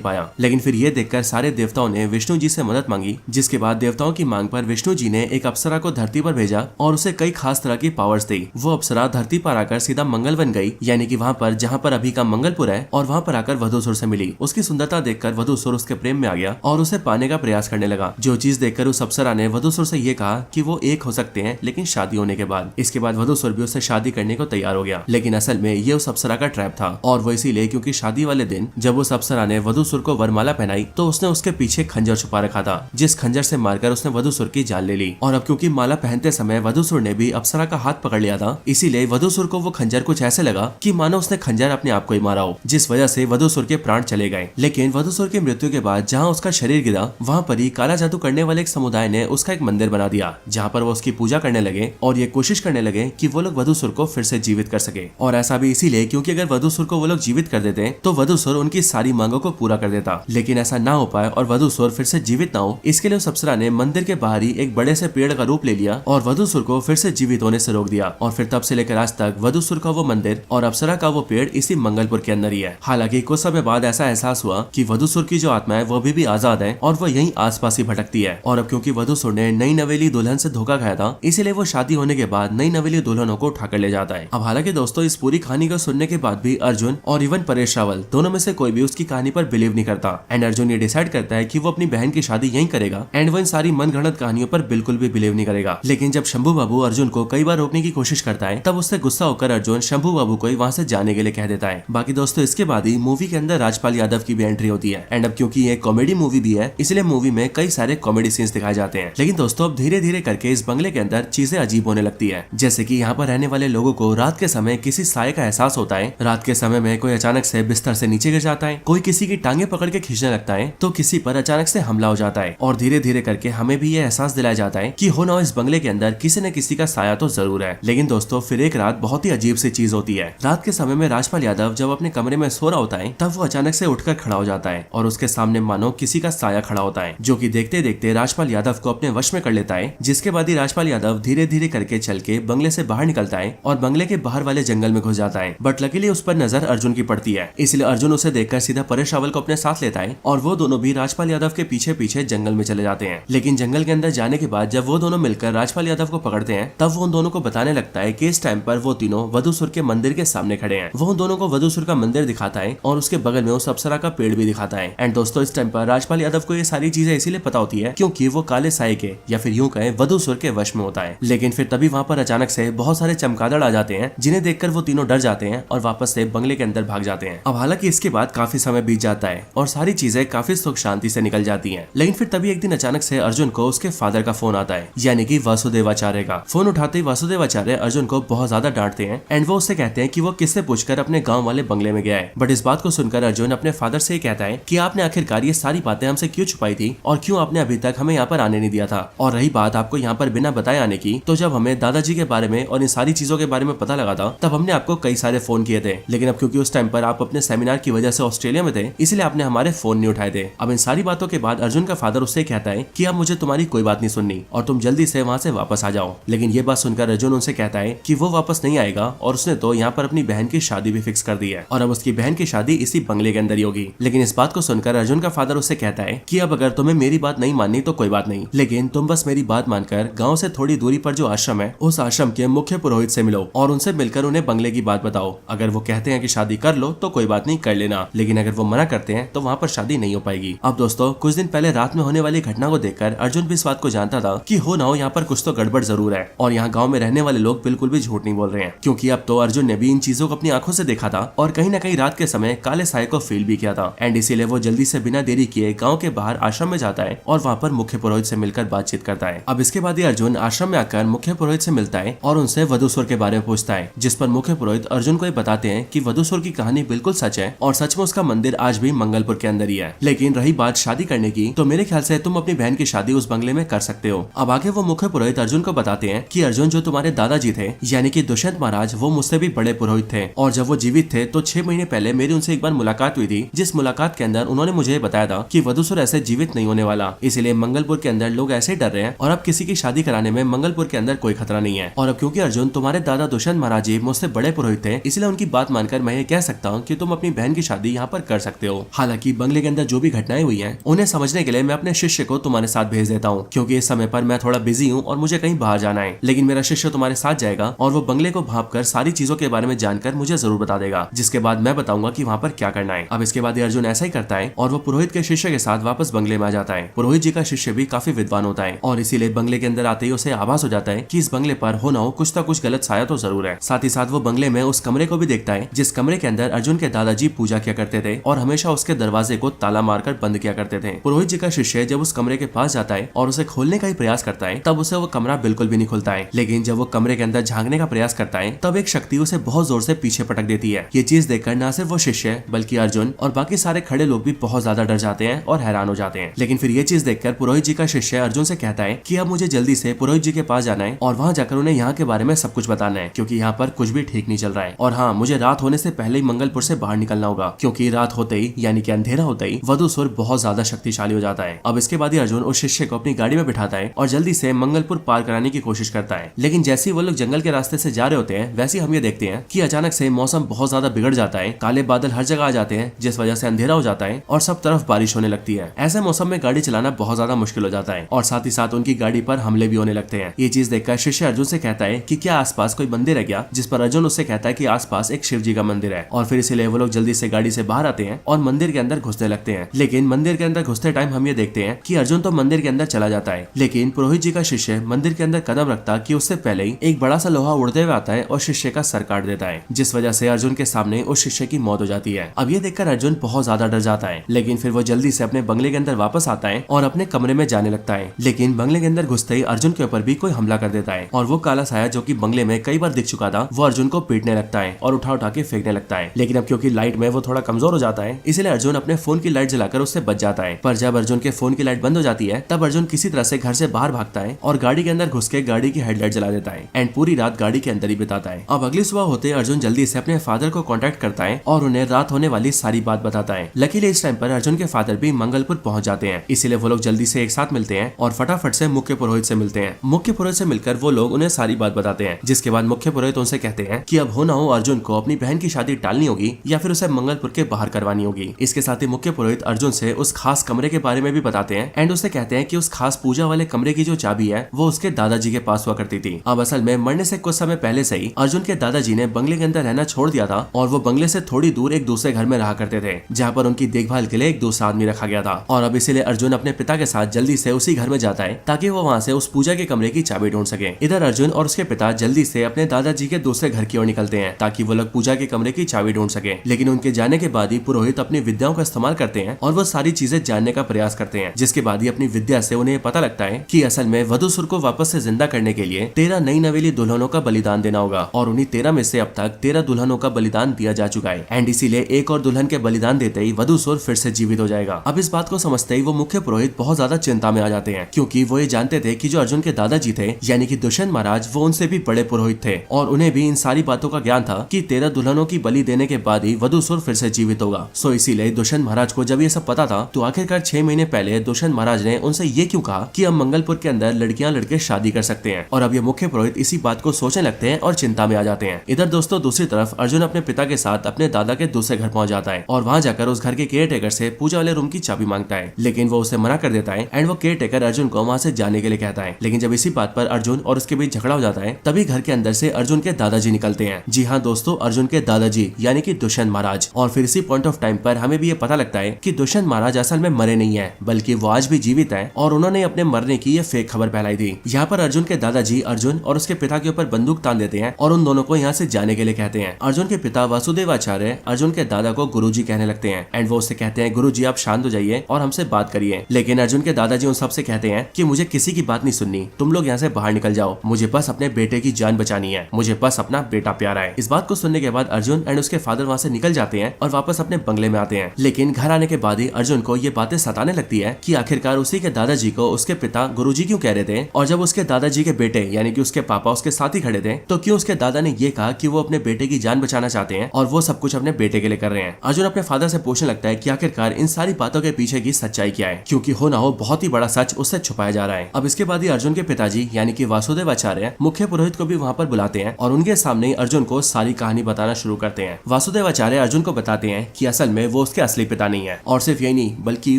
पाया। लेकिन फिर ये देखकर सारे देवताओं ने विष्णु जी से मदद मांगी, जिसके बाद देवताओं की मांग पर विष्णु जी ने एक अप्सरा को धरती पर भेजा और उसे कई खास तरह की पावर्स दी। वो अप्सरा धरती पर आकर सीधा मंगल बन गई, यानी कि वहाँ पर जहाँ पर अभी का मंगलपुर है, और वहाँ पर आकर वधूसुर से मिली। उसकी सुंदरता देखकर वधूसुर उसके प्रेम में आ गया और उसे पाने का प्रयास करने लगा। जो चीज देखकर उस अप्सरा ने वधूसुर से ये कहा कि वो एक हो सकते हैं लेकिन शादी होने के बाद। इसके बाद वधूसुर भी उससे शादी करने को तैयार हो गया, लेकिन असल में ये उस अप्सरा का ट्रैप था और वो इसीलिए क्योंकि शादी वाले दिन जब उस अप्सरा ने वधूसुर को वरमाला पहनाई तो उसने उसके पीछे खंजर छुपा रखा था, जिस खंजर से मारकर उसने वधूसुर की जान ले ली। और अब क्योंकि माला पहनते समय वधूसुर ने भी अप्सरा का हाथ पकड़ लिया था, इसीलिए वधूसुर को वो खंजर कुछ ऐसे लगा कि मानो उसने खंजर अपने आप को ही मारा हो, जिस वजह से वधूसुर के प्राण चले गए। लेकिन वधूसुर की मृत्यु के बाद जहाँ उसका शरीर गिरा वहाँ पर ही काला जादू करने वाले एक समुदाय ने उसका एक मंदिर बना दिया, जहाँ पर वो उसकी पूजा करने लगे और ये कोशिश करने लगे कि वो लोग वधूसुर को फिर से जीवित कर सके। और ऐसा भी इसीलिए क्योंकि अगर वधूसुर को वो लोग जीवित कर देते तो वधूसुर उनकी सारी मांगों को पूरा कर देता। लेकिन ऐसा ना हो पाए और वधूसुर फिर से जीवित ना हो, इसके लिए उस अप्सरा ने मंदिर के बाहर ही एक बड़े से पेड़ का रूप ले लिया और वधूसुर को फिर से जीवित होने से रोक दिया। और फिर तब से लेकर आज तक वधूसुर का वो मंदिर और अप्सरा का वो पेड़ इसी मंगलपुर के अंदर ही है। हालांकि कुछ समय बाद ऐसा एहसास हुआ कि वधूसुर की जो आत्मा है वो भी आजाद है और वो यहीं आसपास ही भटकती है। और अब क्योंकि वधूसुर ने नई नवेली दुल्हन से धोखा खाया था, इसीलिए वो शादी होने के बाद नई नवेली दुल्हनों को उठाकर ले जाता है। अब हालांकि दोस्तों इस पूरी कहानी को सुनने के बाद भी अर्जुन और इवन परेश रावल दोनों में से कोई भी उसकी कहानी पर बिलीव नहीं करता। एंड अर्जुन ये डिसाइड करता है कि वो अपनी बहन की शादी यहीं करेगा एंड वो इन सारी मनगढ़ंत कहानियों पर बिल्कुल भी बिलीव नहीं करेगा। लेकिन जब शंभू बाबू अर्जुन को कई बार रोकने की कोशिश करता है तब उससे गुस्सा होकर अर्जुन शंभू बाबू को वहाँ से जाने के लिए कह देता है। बाकी दोस्तों इसके बाद ही मूवी के अंदर राजपाल यादव की भी एंट्री होती है एंड अब क्योंकि ये कॉमेडी मूवी भी है इसलिए मूवी में कई सारे कॉमेडी सीन्स दिखाए जाते हैं। लेकिन दोस्तों अब धीरे धीरे करके इस बंगले के अंदर चीजें अजीब होने लगती है, जैसे कि यहाँ पर रहने वाले लोगों को रात के समय किसी साये का एहसास होता है। रात के समय में कोई अचानक से बिस्तर से नीचे गिर जाता है, कोई किसी की टांगे पकड़ के खींचने लगता है तो किसी पर अचानक से हमला हो जाता है। और धीरे धीरे करके हमें भी ये एहसास दिलाया जाता है कि हो ना इस बंगले के अंदर किसी न किसी का साया तो जरूर है। लेकिन दोस्तों फिर एक रात बहुत ही अजीब सी चीज होती है। रात के समय में राजपाल यादव जब अपने कमरे में सो रहा होता है तब वो अचानक से उठकर खड़ा हो जाता है और उसके सामने मानो किसी का साया खड़ा होता है, जो कि देखते देखते राजपाल यादव को अपने वश में कर लेता है। जिसके बाद ही राजपाल यादव धीरे धीरे करके चल के बंगले से बाहर निकलता है और बंगले के बाहर वाले जंगल में घुस जाता है। बट लकीली उस पर नजर अर्जुन की पड़ती है, इसलिए अर्जुन उसे देखकर सीधा परेश रावल को अपने साथ लेता है और वो दोनों भी राजपाल यादव के पीछे पीछे जंगल में चले जाते हैं। लेकिन जंगल के अंदर जाने के बाद जब वो दोनों मिलकर राजपाल यादव को पकड़ते हैं तब वो उन दोनों को बताने लगता है कि इस टाइम पर वो तीनों वधूसुर के मंदिर के सामने खड़े हैं। वो उन दोनों को वधूसुर का मंदिर दिखाता है और उसके बगल में उस अप्सरा का पेड़ भी दिखाता है। एंड दोस्तों इस टाइम पर राजपाल यादव को ये सारी चीजें इसीलिए पता होती है क्योंकि वो काले साये के या फिर यूं कहें वधूसुर के वश में होता है। लेकिन फिर तभी वहाँ पर अचानक से बहुत सारे चमगादड़ आ जाते हैं, जिन्हें देखकर वो तीनों डर जाते हैं और वापस से बंगले के अंदर भाग जाते हैं। अब हालांकि इसके बाद काफी समय बीत जाता है और सारी चीजें काफी सुख शांति से निकल जाती हैं। लेकिन फिर तभी एक दिन अचानक से अर्जुन को उसके फादर का फोन आता है, यानी कि वासुदेवाचार्य का। फोन उठाते ही वासुदेवाचार्य अर्जुन को बहुत ज्यादा डांटते हैं एंड वो उससे कहते हैं कि वो किससे पूछकर अपने गाँव वाले बंगले में गया है। बट इस बात को सुनकर अर्जुन अपने फादर से कहता है कि आपने आखिरकार ये सारी बातें हमसे क्यों छुपाई थी और क्यों आपने अभी तक हमें यहाँ पर आने नहीं दिया था। और रही बात आपको यहाँ पर बिना बताए आने की, तो जब हमें दादाजी के बारे में और इन सारी चीजों के बारे में पता लगा था तब हमने आपको कई सारे फोन किए थे, लेकिन अब क्योंकि उस टाइम पर आप आप अपने सेमिनार की वजह से ऑस्ट्रेलिया में थे, इसलिए आपने हमारे फोन नहीं उठाए थे। अब इन सारी बातों के बाद अर्जुन का फादर उससे कहता है कि अब मुझे तुम्हारी कोई बात नहीं सुननी और तुम जल्दी से वहाँ से वापस आ जाओ। लेकिन ये बात सुनकर अर्जुन उनसे कहता है कि वो वापस नहीं आएगा और उसने तो यहाँ पर अपनी बहन की शादी भी फिक्स कर दी है और अब उसकी बहन की शादी इसी बंगले के अंदर ही होगी। लेकिन इस बात को सुनकर अर्जुन का फादर उससे कहता है कि अब अगर तुम्हें मेरी बात नहीं माननी तो कोई बात नहीं, लेकिन तुम बस मेरी बात मानकर गाँव से थोड़ी दूरी पर जो आश्रम है उस आश्रम के मुख्य पुरोहित से मिलो और उनसे मिलकर उन्हें बंगले की बात बताओ। अगर वो कहते हैं कि शादी कर लो तो कोई बात नहीं, कर लेना, लेकिन अगर वो मना करते हैं तो वहाँ पर शादी नहीं हो पाएगी। अब दोस्तों कुछ दिन पहले रात में होने वाली घटना को देखकर अर्जुन भी इस बात को जानता था कि हो ना हो यहाँ पर कुछ तो गड़बड़ जरूर है और यहाँ गाँव में रहने वाले लोग बिल्कुल भी झूठ नहीं बोल रहे हैं, क्योंकि अब तो अर्जुन ने भी इन चीजों को अपनी आंखों से देखा था और कहीं न कहीं रात के समय काले साए को फील भी किया था। एंड इसीलिए वो जल्दी से बिना देरी किए गाँव के बाहर आश्रम में जाता है और वहाँ पर मुख्य पुरोहित से मिलकर बातचीत करता है। अब इसके बाद ही अर्जुन आश्रम में आकर मुख्य पुरोहित से मिलता है और उनसे वधूसुर के बारे में पूछता है, जिस पर मुख्य पुरोहित अर्जुन को बताते हैं कि वधूसुर की कहानी बिल्कुल सच है और सच में उसका मंदिर आज भी मंगलपुर के अंदर ही है। लेकिन रही बात शादी करने की, तो मेरे ख्याल से तुम अपनी बहन की शादी उस बंगले में कर सकते हो। अब आगे वो मुख्य पुरोहित अर्जुन को बताते हैं कि अर्जुन जो तुम्हारे दादाजी थे यानी कि दुष्यंत महाराज, वो मुझसे भी बड़े पुरोहित थे और जब वो जीवित थे तो 6 महीने पहले मेरी उनसे एक बार मुलाकात हुई थी, जिस मुलाकात के अंदर उन्होंने मुझे बताया था कि वधूसुर ऐसे जीवित नहीं होने वाला, इसलिए मंगलपुर के अंदर लोग ऐसे डर रहे हैं और अब किसी की शादी कराने में मंगलपुर के अंदर कोई खतरा नहीं है। और अब क्योंकि अर्जुन तुम्हारे दादा दुष्यंत महाराज जी मुझसे बड़े पुरोहित थे, इसलिए उनकी बात मानकर मैं ये कह सकता हूँ कि तुम अपनी बहन की शादी यहाँ पर कर सकते हो। हालांकि बंगले के अंदर जो भी घटनाएं हुई हैं उन्हें समझने के लिए मैं अपने शिष्य को तुम्हारे साथ भेज देता हूँ, क्योंकि इस समय पर मैं थोड़ा बिजी हूँ और मुझे कहीं बाहर जाना है। लेकिन मेरा शिष्य तुम्हारे साथ जाएगा और वो बंगले को भांपकर सारी चीजों के बारे में जानकर मुझे जरूर बता देगा, जिसके बाद मैं बताऊंगा कि वहाँ पर क्या करना है। अब इसके बाद अर्जुन ऐसा ही करता है और वो पुरोहित के शिष्य के साथ वापस बंगले में आ जाता है। पुरोहित जी का शिष्य भी काफी विद्वान होता है और इसीलिए बंगले के अंदर आते ही उसे आभास हो जाता है कि इस बंगले पर हो ना हो कुछ गलत साया तो जरूर है। साथ ही साथ वो बंगले में उस कमरे को भी देखता है जिस कमरे के अंदर अर्जुन के दादाजी पूजा किया करते थे और हमेशा उसके दरवाजे को ताला मारकर बंद किया करते थे। पुरोहित जी का शिष्य जब उस कमरे के पास जाता है और उसे खोलने का ही प्रयास करता है, तब उसे वो कमरा बिल्कुल भी नहीं खुलता है। लेकिन जब वो कमरे के अंदर झांकने का प्रयास करता है, तब एक शक्ति उसे बहुत जोर से पीछे पटक देती है। ये चीज देखकर न सिर्फ वो शिष्य बल्कि अर्जुन और बाकी सारे खड़े लोग भी बहुत ज्यादा डर जाते हैं और हैरान हो जाते हैं। लेकिन फिर ये चीज देखकर पुरोहित जी का शिष्य अर्जुन से कहता है कि अब मुझे जल्दी से पुरोहित जी के पास जाना है और वहाँ जाकर उन्हें यहाँ के बारे में सब कुछ बताना है, क्योंकि यहाँ पर कुछ भी ठीक नहीं चल रहा है। और हाँ, मुझे रात होने से पहले ही मंगलपुर से बाहर निकलना होगा, क्योंकि रात होते ही यानी कि अंधेरा होते ही वधूसुर बहुत ज्यादा शक्तिशाली हो जाता है। अब इसके बाद ही अर्जुन उस शिष्य को अपनी गाड़ी में बिठाता है और जल्दी से मंगलपुर पार कराने की कोशिश करता है। लेकिन जैसे ही वो लोग जंगल के रास्ते से जा रहे होते हैं, वैसे हम ये देखते हैं कि अचानक से मौसम बहुत ज्यादा बिगड़ जाता है। काले बादल हर जगह आ जाते हैं, जिस वजह से अंधेरा हो जाता है और सब तरफ बारिश होने लगती है। ऐसे मौसम में गाड़ी चलाना बहुत ज्यादा मुश्किल हो जाता है और साथ ही साथ उनकी गाड़ी पर हमले भी होने लगते हैं। ये चीज देखकर शिष्य अर्जुन से कहता है कि क्या आसपास कोई मंदिर है क्या, जिस पर अर्जुन उससे कहता है कि आसपास एक शिव जी का मंदिर है। और फिर इसीलिए वो लोग जल्दी से गाड़ी से बाहर आते हैं और मंदिर के अंदर घुसने लगते हैं। लेकिन मंदिर के अंदर घुसते टाइम हम ये देखते हैं कि अर्जुन तो मंदिर के अंदर चला जाता है, लेकिन पुरोहित जी का शिष्य मंदिर के अंदर कदम रखता कि उससे पहले ही एक बड़ा सा लोहा उड़ते हुए आता है और शिष्य का सर काट देता है, जिस वजह से अर्जुन के सामने उस शिष्य की मौत हो जाती है। अब ये देखकर अर्जुन बहुत ज्यादा डर जाता है, लेकिन फिर वो जल्दी से अपने बंगले के अंदर वापस आता है और अपने कमरे में जाने लगता है। लेकिन बंगले के अंदर घुसते ही अर्जुन के ऊपर भी कोई हमला कर देता है और वो काला साया जो कि बंगले में कई बार दिख चुका था, वो अर्जुन को पीटने लगता है और उठा के फेंकने लगता है। लेकिन अब क्योंकि लाइट में वो थोड़ा कमजोर हो जाता है, इसलिए अर्जुन अपने फोन की लाइट जलाकर उससे बच जाता है। पर जब अर्जुन के फोन की लाइट बंद हो जाती है, तब अर्जुन किसी तरह से घर से बाहर भागता है और गाड़ी के अंदर घुस के गाड़ी की हेडलाइट जला देता है एंड पूरी रात गाड़ी के अंदर ही बिताता है। अब अगली सुबह होते अर्जुन जल्दी से अपने फादर को कांटेक्ट करता है और उन्हें रात होने वाली सारी बात बताता है। लकीली इस टाइम पर अर्जुन के फादर भी मंगलपुर पहुंच जाते हैं, इसीलिए वो लोग जल्दी से एक साथ मिलते हैं और फटाफट से मुख्य पुरोहित से मिलते हैं। मुख्य पुरोहित से मिलकर वो लोग उन्हें सारी बात बताते हैं, जिसके बाद मुख्य पुरोहित उनसे कहते हैं कि अब हो ना हो अर्जुन को अपनी बहन की शादी टालनी होगी या फिर उसे मंगलपुर के बाहर करवानी होगी। इसके साथ ही मुख्य पुरोहित अर्जुन से उस खास कमरे के बारे में भी बताते हैं एंड उसे कहते हैं कि उस खास पूजा वाले कमरे की जो चाबी है वो उसके दादाजी के पास हुआ करती थी। अब असल में मरने से कुछ समय पहले से ही अर्जुन के दादाजी ने बंगले के अंदर रहना छोड़ दिया था और वो बंगले से थोड़ी दूर एक दूसरे घर में रहा करते थे, जहाँ पर उनकी देखभाल के लिए एक दूसरा आदमी रखा गया था। और अब इसीलिए अर्जुन अपने पिता के साथ जल्दी से उसी घर में जाता है ताकि वो वहाँ से उस पूजा के कमरे की चाबी ढूंढ सके। इधर अर्जुन और उसके पिता जल्दी से अपने दादाजी के दूसरे घर की ओर निकलते हैं ताकि वो लोग पूजा के कमरे की चाबी ढूंढ सके। लेकिन उनके जाने के बाद ही पुरोहित अपनी विद्याओं का इस्तेमाल करते हैं और वो सारी चीजें जानने का प्रयास करते हैं, जिसके बाद ही अपनी विद्या से उन्हें पता लगता है कि असल में वधूसुर को वापस से जिंदा करने के लिए 13 नई नवेली दुल्हनों का बलिदान देना होगा और उन्हीं 13 में से अब तक 13 दुल्हनों का बलिदान दिया जा चुका है एंड इसीलिए एक और दुल्हन के बलिदान देते ही वधूसुर फिर से जीवित हो जाएगा। अब इस बात को समझते ही वो मुख्य पुरोहित बहुत ज्यादा चिंता में आ जाते हैं, क्योंकि वो ये जानते थे कि जो अर्जुन के दादाजी थे यानी कि दुष्यंत महाराज वो उनसे भी बड़े पुरोहित थे और उन्हें भी इन सारी बातों का ज्ञान था कि 13 दुल्हनों की बलि देने के के बाद ही वधूसुर फिर से जीवित होगा। सो इसीलिए दुष्यंत महाराज को जब ये सब पता था तो आखिरकार 6 महीने पहले दुष्यंत महाराज ने उनसे ये क्यों कहा कि अब मंगलपुर के अंदर लड़कियां लड़के शादी कर सकते हैं। और अब ये मुख्य पुरोहित इसी बात को सोचने लगते हैं और चिंता में आ जाते हैं। इधर दोस्तों दूसरी तरफ अर्जुन अपने पिता के साथ अपने दादा के दूसरे घर पहुंच जाता है और वहां जाकर उस घर के केयर टेकर से पूजा वाले रूम की चाबी मांगता है, लेकिन वो उसे मना कर देता है एंड वो केयर टेकर अर्जुन को वहां से जाने के लिए कहता है। लेकिन जब इसी बात पर अर्जुन और उसके बीच झगड़ा हो जाता है तभी घर के अंदर से अर्जुन के दादाजी निकलते हैं। जी हाँ दोस्तों, अर्जुन के दादाजी यानी कि दुष्यंत महाराज। और फिर इसी पॉइंट ऑफ टाइम पर हमें भी ये पता लगता है कि दुष्यंत महाराज असल में मरे नहीं है, बल्कि वो आज भी जीवित है और उन्होंने अपने मरने की ये फेक खबर फैलाई थी। यहाँ पर अर्जुन के दादाजी अर्जुन और उसके पिता के ऊपर बंदूक तान देते हैं और उन दोनों को यहाँ से जाने के लिए कहते हैं। अर्जुन के पिता वासुदेवाचार्य अर्जुन के दादा को गुरुजी कहने लगते हैं एंड वो उससे कहते हैं गुरुजी आप शांत हो जाइए और हमसे बात करिए। लेकिन अर्जुन के दादाजी उन सबसे कहते हैं कि मुझे किसी की बात नहीं सुननी, तुम लोग यहाँ से बाहर निकल जाओ, मुझे बस अपने बेटे की जान बचानी है, मुझे बस अपना बेटा प्यारा है। इस बात को सुनने के बाद अर्जुन एंड उसके फादर वहाँ से निकल जाते हैं और वापस अपने बंगले में आते हैं। लेकिन घर आने के बाद ही अर्जुन को ये बातें सताने लगती है कि आखिरकार उसी के दादाजी को उसके पिता गुरुजी क्यों कह रहे थे, और जब उसके दादाजी के बेटे यानी कि उसके पापा उसके साथ ही खड़े थे तो क्यों उसके दादा ने ये कहा कि वो अपने बेटे की जान बचाना चाहते हैं और वो सब कुछ अपने बेटे के लिए कर रहे हैं। अर्जुन अपने फादर से पूछने लगता है कि आखिरकार इन सारी बातों के पीछे की सच्चाई क्या है, क्योंकि हो ना हो बहुत ही बड़ा सच उससे छुपाया जा रहा है। अब इसके बाद ही अर्जुन के पिताजी यानी कि वासुदेवाचार्य मुख्य पुरोहित को भी वहाँ पर बुलाते हैं और उनके सामने अर्जुन को सारी कहानी बताना शुरू करते हैं। वासुदेवाचार्य अर्जुन को बताते हैं कि असल में वो उसके असली पिता नहीं है, और सिर्फ यही नहीं बल्कि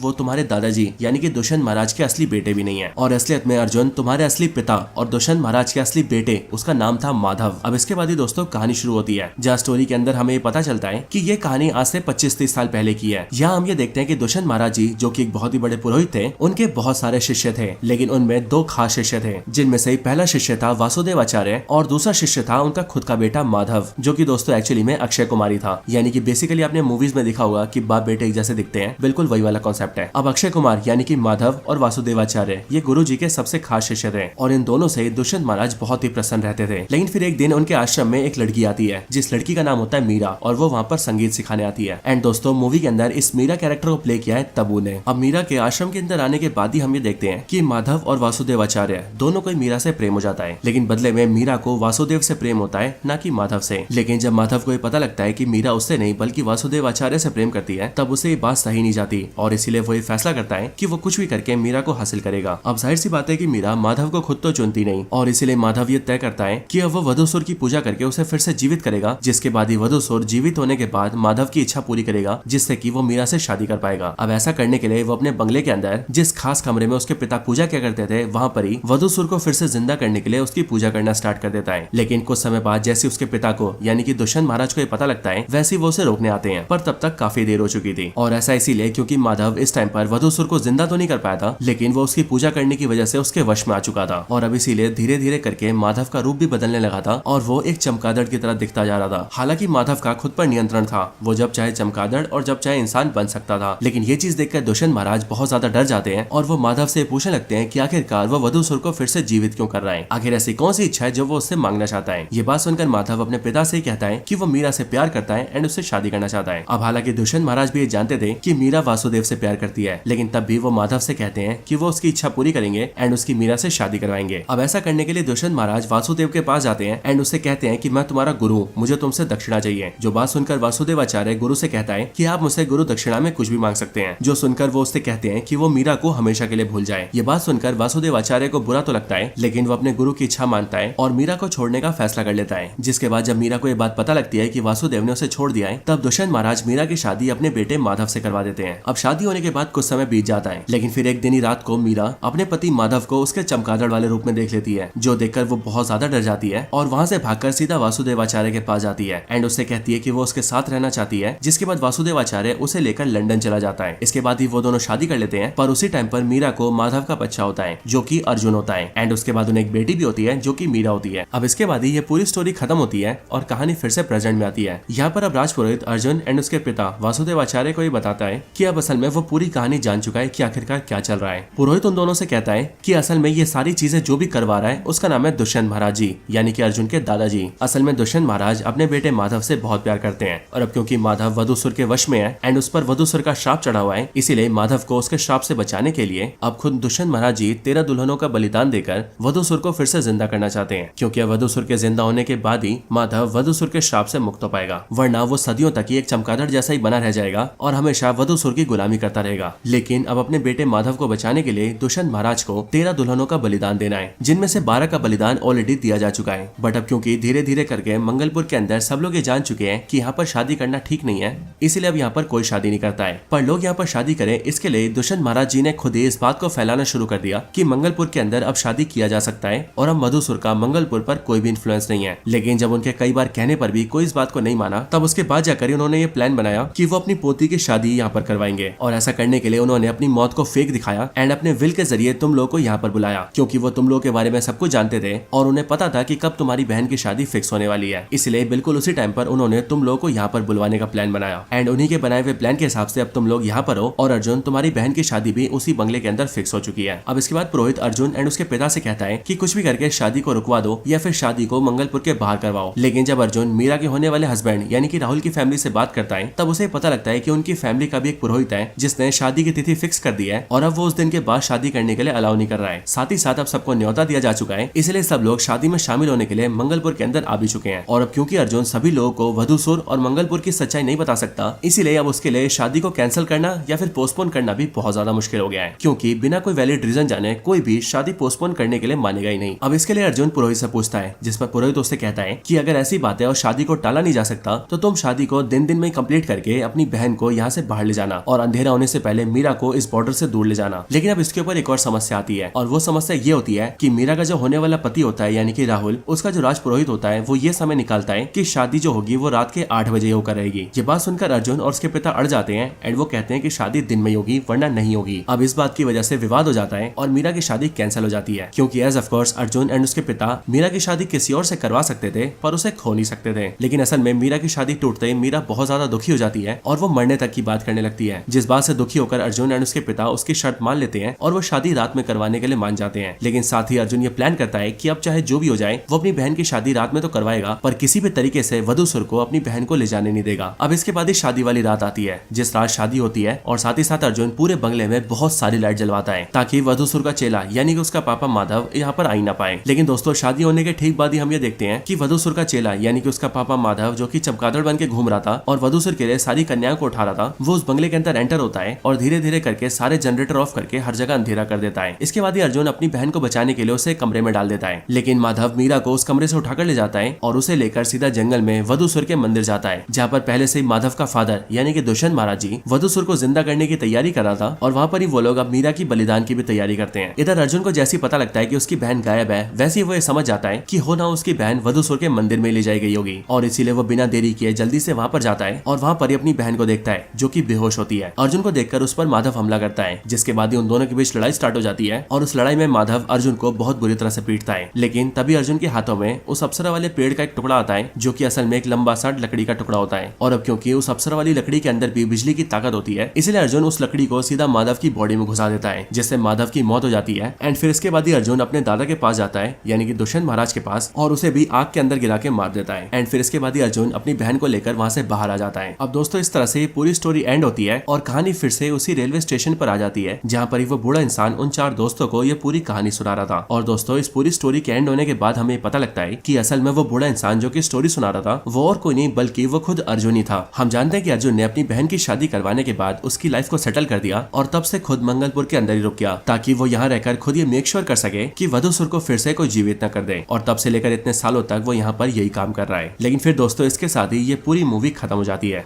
वो तुम्हारे दादाजी यानी कि दुष्यंत महाराज के असली बेटे भी नहीं है, और असलियत में अर्जुन तुम्हारे असली पिता और दुष्यंत महाराज के असली बेटे उसका नाम था माधव। अब इसके बाद ही दोस्तों कहानी शुरू होती है, जहाँ स्टोरी के अंदर हमें पता चलता है कि ये कहानी आज से 25-30 साल पहले की है। यहाँ हम ये देखते हैं कि दुष्यंत महाराज जी जो कि एक बहुत ही बड़े पुरोहित थे, उनके बहुत सारे शिष्य थे, लेकिन उनमें 2 खास शिष्य थे, जिनमें से पहला शिष्य था वासुदेवाचार्य और दूसरा शिष्य था उनका खुद का बेटा माधव, जो कि दोस्तों एक्चुअली में अक्षय कुमारी था। यानी कि बेसिकली आपने मूवीज में देखा होगा कि बाप बेटे एक जैसे दिखते हैं, बिल्कुल वही वाला कॉन्सेप्ट है। अब अक्षय कुमार यानी कि माधव और वासुदेवाचार्य ये गुरु जी के सबसे खास शिष्य थे और इन दोनों से दुष्यंत महाराज बहुत ही प्रसन्न रहते थे। लेकिन फिर एक दिन उनके आश्रम में एक लड़की आती है, जिस लड़की का नाम होता है मीरा, और वो वहाँ पर संगीत सिखाने आती है। एंड दोस्तों मूवी के अंदर इस मीरा कैरेक्टर को प्ले किया है तब्बू ने। अब मीरा के आश्रम के अंदर आने के बाद ही हम ये देखते हैं कि माधव और वासुदेवाचार्य दोनों को मीरा से प्रेम हो जाता है, लेकिन बदले में मीरा को वासुदेव से प्रेम होता है, न कि माधव से। लेकिन जब माधव को ये पता लगता है कि मीरा उससे नहीं बल्कि वासुदेवाचार्य से प्रेम करती है, तब उसे ये बात सही नहीं जाती और इसीलिए वो ये फैसला करता है कि वो कुछ भी करके मीरा को हासिल करेगा। अब जाहिर सी बात है कि मीरा माधव को खुद तो चुनती नहीं, और इसीलिए माधव ये तय करता है कि अब वो वधूसुर की पूजा करके उसे फिर से जीवित करेगा, जिसके बाद ही वधूसुर जीवित होने के बाद माधव की इच्छा पूरी करेगा, जिससे कि वो मीरा से शादी कर पाएगा। अब ऐसा करने के लिए वो अपने बंगले के अंदर जिस खास कमरे में उसके पिता पूजा किया करते थे, वहाँ पर ही वधूसुर को फिर से जिंदा करने के लिए उसकी पूजा करना स्टार्ट कर देता है। लेकिन कुछ समय बाद जैसे उसके पिता को यानी कि दुष्यंत महाराज को ये पता लगता है, वैसे वो उसे रोकने आते हैं, पर तब तक काफी देर हो चुकी थी। और ऐसा इसीलिए क्योंकि माधव इस टाइम पर वधूसुर को जिंदा तो नहीं कर पाया था, लेकिन वो उसकी पूजा करने की वजह से उसके वश में आ चुका था, और अब इसीलिए धीरे धीरे करके माधव का रूप भी बदलने लगा था और वो एक चमगादड़ की तरह दिखता जा रहा था। हालांकि माधव का खुद पर नियंत्रण था, वो जब चाहे चमगादड़ और जब चाहे इंसान बन सकता था। लेकिन ये चीज देखकर दुष्यंत महाराज बहुत ज्यादा डर जाते हैं और वो माधव से पूछने लगते हैं कि आखिरकार वो वधूसुर को फिर से जीवित क्यों कर रहा है, आखिर ऐसी कौन सी इच्छा है जो वो उससे मांगना चाहता है। ये बात सुनकर माधव अपने पिता से कहता है कि वो मीरा से प्यार करता है एंड उससे शादी करना चाहता है। अब हालांकि दुष्यंत महाराज भी ये जानते थे कि मीरा वासुदेव से प्यार करती है, लेकिन तब भी वो माधव से कहते हैं कि वो उसकी इच्छा पूरी करेंगे एंड उसकी मीरा से शादी करवाएंगे। अब ऐसा करने के लिए दुष्यंत महाराज वासुदेव के पास जाते हैं एंड उससे कहते हैं कि मैं तुम्हारा गुरु हूँ, मुझे तुमसे दक्षिणा चाहिए। जो बात सुनकर वासुदेवाचार्य गुरु से कहता है कि आप मुझसे गुरु दक्षिणा में कुछ भी मांग सकते हैं। जो सुनकर वो उससे कहते हैं कि वो मीरा को हमेशा के लिए भूल जाए। ये बात सुनकर वासुदेवाचार्य को बुरा तो लगता है, लेकिन वो अपने गुरु की इच्छा मानता है और मीरा को छोड़ने का फैसला कर लेता है। जिसके बाद जब मीरा को ये बात पता लगती है कि वासुदेव ने उसे छोड़ दिया है, तब दुष्यंत महाराज मीरा की शादी अपने बेटे माधव से करवा देते हैं। अब शादी होने के बाद कुछ समय बीत जाता है, लेकिन फिर एक दिन ही रात को मीरा अपने पति माधव को उसके चमगादड़ वाले रूप में देख लेती है, जो देखकर वो बहुत ज्यादा डर जाती है और वहाँ से भागकर सीधा वासुदेवाचार्य के पास जाती है एंड उससे कहती है कि वो उसके साथ रहना चाहती है। जिसके बाद वासुदेवाचार्य उसे लेकर लंदन चला जाता है। इसके बाद ही वो दोनों शादी कर लेते हैं, पर उसी टाइम पर मीरा को माधव का बच्चा होता है जो कि अर्जुन होता है एंड उसके बाद उन्हें एक बेटी भी होती है जो कि मीरा होती है। अब इसके बाद ही ये पूरी स्टोरी खत्म होती है और कहानी फिर से प्रेजेंट में आती है। यहाँ पर अब राजपुरोहित अर्जुन एंड उसके पिता वासुदेवाचार्य को ये बताता है कि अब असल में वो पूरी कहानी जान चुका है कि आखिरकार क्या चल रहा है। पुरोहित उन दोनों से कहता है कि असल में ये सारी चीजें जो भी करवा रहा है उसका नाम है दुष्यंत महाराज जी, यानी कि अर्जुन के दादाजी। असल में दुष्यंत महाराज अपने बेटे माधव से बहुत प्यार करते हैं और अब क्योंकि माधव वधूसुर के वश में है एंड उस पर वधूसुर का श्राप चढ़ा हुआ है, इसीलिए माधव को उसके श्राप से बचाने के लिए अब खुद दुष्यंत महाराज जी 13 दुल्हनों का बलिदान देकर वधूसुर को फिर से जिंदा करना चाहते हैं, क्योंकि वधूसुर के जिंदा होने के बाद ही माधव वधूसुर के श्राप से मुक्त हो पाएगा। वरना वो सदियों तक ही एक चमगादड़ जैसा ही बना रह जाएगा और हमेशा वधूसुर की गुलामी करता रहेगा। लेकिन अब अपने बेटे माधव को बचाने के लिए दुष्यंत महाराज को 13 दुल्हनों का बलिदान देना है, जिनमें से 12 का बलिदान ऑलरेडी दिया जा चुका है। बट अब क्योंकि धीरे धीरे करके मंगलपुर के अंदर सब लोग ये जान चुके हैं कि यहाँ पर शादी करना ठीक नहीं है, इसीलिए अब यहाँ पर कोई शादी नहीं करता है। पर लोग यहाँ पर शादी करें इसके लिए दुष्यंत महाराज जी ने खुद ही इस बात को फैलाना शुरू कर दिया कि मंगलपुर के अंदर अब शादी किया जा सकता है और अब मधुसुर का मंगलपुर पर कोई भी इन्फ्लुएंस नहीं है। लेकिन जब उनके कई बार कहने पर भी कोई इस बात को नहीं माना, तब उसके बाद जाकर उन्होंने ये प्लान बनाया कि वो अपनी पोती की शादी यहाँ पर करवाएंगे। और ऐसा करने के लिए उन्होंने अपनी मौत को फेक दिखाया एंड अपने विल के जरिए तुम लोगों को यहाँ पर बुलाया, क्योंकि वो तुम लोगों के बारे में सब कुछ जानते थे और उन्हें पता था कि कब तुम्हारी बहन की शादी फिक्स होने वाली है। इसलिए बिल्कुल उसी टाइम पर उन्होंने तुम लोगों को यहाँ पर बुलवाने का प्लान बनाया एंड उन्हीं के बनाए हुए प्लान के हिसाब से अब तुम लोग यहाँ पर हो और अर्जुन तुम्हारी बहन की शादी भी उसी बंगले के अंदर फिक्स हो चुकी है। अब इसके बाद पुरोहित अर्जुन एंड उसके पिता से कहता है कि कुछ भी करके शादी को रुकवा दो या फिर शादी को मंगलपुर के बाहर करवाओ। लेकिन जब अर्जुन मीरा के होने वाले हस्बैंड यानी कि राहुल की फैमिली से बात करता है, तब उसे पता लगता है कि उनकी फैमिली का भी एक पुरोहित है जिसने शादी की तिथि फिक्स कर दी है और अब वो उस दिन के बाद शादी करने के लिए अलाउ नहीं कर रहा है। साथ ही साथ अब सबको न्योता दिया जा चुका है, इसलिए सब लोग शादी में शामिल होने के लिए मंगलपुर के अंदर आ भी चुके हैं। और अब क्योंकि अर्जुन सभी लोगों को वधूसुर और मंगलपुर की सच्चाई नहीं बता सकता, इसीलिए अब उसके लिए शादी को कैंसिल करना या फिर पोस्टपोन करना भी बहुत ज्यादा मुश्किल हो गया है, क्योंकि बिना कोई वैलिड रीजन जाने कोई भी शादी पोस्टपोन करने के लिए मानेगा ही नहीं। अब इसके लिए अर्जुन पुरोहित से पूछता है, जिस पर पुरोहित उससे कहता है कि अगर ऐसी बात है और शादी को टाला नहीं जा सकता तो तुम शादी को दिन में कंप्लीट करके अपनी बहन को यहाँ से बाहर ले जाना और अंधेरा होने से पहले मीरा को इस बॉर्डर से दूर ले जाना। लेकिन अब इसके ऊपर एक और समस्या आती है और वो समस्या ये होती है कि मीरा का जो होने वाला पति होता है यानी कि राहुल, उसका जो राज पुरोहित होता है वो ये समय निकालता है कि शादी जो होगी वो रात के 8 बजे होकर रहेगी। ये बात सुनकर अर्जुन और उसके पिता अड़ जाते हैं एंड वो कहते हैं कि शादी दिन में होगी वरना नहीं होगी। अब इस बात की वजह से विवाद हो जाता है और मीरा की शादी कैंसिल हो जाती है, क्योंकि as of course Arjun and उसके पिता मीरा की शादी किसी और से करवा सकते थे पर उसे खो नहीं सकते थे। लेकिन असल में मीरा की शादी टूटते ही मीरा बहुत ज्यादा दुखी हो जाती है और वो मरने तक की बात करने लगती है, जिस बात से दुखी होकर अर्जुन एंड उसके पिता उसकी शर्त मान लेते हैं और वो शादी रात में करवाने के लिए मान जाते हैं। लेकिन साथ ही अर्जुन ये प्लान करता है कि अब चाहे जो भी हो जाए वो अपनी बहन की शादी रात में तो करवाएगा पर किसी भी तरीके से वधूसुर को अपनी बहन को ले जाने नहीं देगा। अब इसके बाद ही शादी वाली रात आती है जिस रात शादी होती है और साथ ही साथ अर्जुन पूरे बंगले में बहुत सारी लाइट जलवाता है ताकि वधूसुर का चेला यानी कि उसका पापा माधव यहाँ पर आई ना पाए। लेकिन दोस्तों शादी होने के ठीक बाद ही हम ये देखते हैं कि वधूसुर का चेला यानी कि उसका पापा माधव जो कि चमगादड़ बन के घूम रहा था और वधूसुर के लिए सारी कन्याओं को उठा रहा था, वो उस बंगले के अंदर एंटर होता है और धीरे धीरे करके सारे जनरेटर ऑफ करके हर जगह अंधेरा कर देता है। इसके बाद ही अर्जुन अपनी बहन को बचाने के लिए उसे कमरे में डाल देता है, लेकिन माधव मीरा को उस कमरे से उठाकर ले जाता है और उसे लेकर सीधा जंगल में वधूसुर के मंदिर जाता है, जहाँ पर पहले से ही माधव का फादर यानी कि दुष्यंत महाराज जी वधूसुर को जिंदा करने की तैयारी कर रहा था और वहाँ पर ही वो लोग अब मीरा की बलिदान की भी तैयारी करते हैं। इधर अर्जुन को जैसे पता लगता है कि उसकी बहन गायब है, वैसे ही वो ये समझ जाता है कि हो ना उसकी बहन वधूसुर के मंदिर में ले जाई गई होगी और इसीलिए वो बिना देरी किए जल्दी से वहाँ पर जाता है और वहाँ पर ही अपनी बहन को देखता है जो कि बेहोश होती है। अर्जुन को देखकर उस पर माधव हमला करता है, जिसके बाद ही उन दोनों के बीच लड़ाई स्टार्ट हो जाती है और उस लड़ाई में माधव अर्जुन को बहुत बुरी तरह से पीटता है। लेकिन तभी अर्जुन के हाथों में उस अप्सरा वाले पेड़ का एक टुकड़ा आता है जो कि असल में एक लंबा सा लकड़ी का टुकड़ा होता है और अब क्योंकि उस अप्सरा वाली लकड़ी के अंदर भी बिजली की ताकत होती है, इसलिए अर्जुन उस लकड़ी को सीधा माधव की बॉडी में घुसा देता है, जिससे माधव की मौत हो जाती है। एंड फिर इसके बाद ही अर्जुन अपने दादा के पास जाता है यानी कि दुष्यंत महाराज के पास और उसे भी आग के अंदर गिरा के मार देता है। एंड फिर इसके बाद ही अर्जुन अपनी बहन को लेकर वहाँ से बाहर आ जाता है। अब दोस्तों इस तरह से पूरी स्टोरी एंड होती है और कहानी फिर से उसी रेलवे स्टेशन पर आ जाती है जहाँ पर वो बूढ़ा इंसान उन 4 दोस्तों को ये पूरी कहानी सुना रहा था। और दोस्तों इस पूरी स्टोरी के एंड होने के बाद हमें पता लगता है कि असल में वो बूढ़ा इंसान जो कि स्टोरी सुना रहा था वो और कोई नहीं बल्कि वो खुद अर्जुन ही था। हम जानते हैं कि अर्जुन ने अपनी बहन की शादी करवाने के बाद उसकी लाइफ को सेटल कर दिया और तब से खुद मंगलपुर के अंदर ही रुक गया ताकि वो यहाँ रहकर खुद ये मेक श्योर कर सके कि वधूसुर को फिर से कोई जीवित न कर दे। और तब से लेकर इतने सालों तक वो यहाँ पर यही काम कर रहा है। लेकिन फिर दोस्तों इसके साथ ही ये पूरी मूवी खत्म हो जाती है।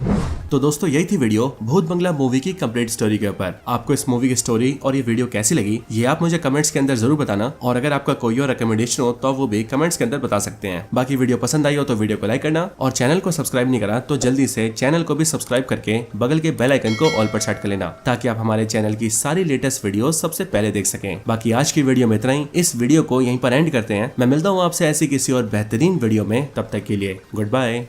तो दोस्तों यही थी वीडियो भूत बंगला मूवी की कंप्लीट स्टोरी के ऊपर। आपको इस मूवी की स्टोरी और ये वीडियो कैसी लगी ये आप मुझे कमेंट्स के अंदर जरूर बताना और अगर आपका कोई और रिकमेंडेशन हो तो वो भी कमेंट्स के अंदर बता सकते हैं। बाकी वीडियो पसंद आई हो तो वीडियो को लाइक करना और चैनल को सब्सक्राइब नहीं करा तो जल्दी से चैनल को भी सब्सक्राइब करके बगल के बेल आइकन को ऑल पर सेट कर लेना ताकि आप हमारे चैनल की सारी लेटेस्ट वीडियो सबसे पहले देख सकें। बाकी आज की वीडियो में इतना ही। इस वीडियो को यहीं पर एंड करते हैं। मैं मिलता हूँ आपसे ऐसी किसी और बेहतरीन वीडियो में, तब तक के लिए गुड बाय।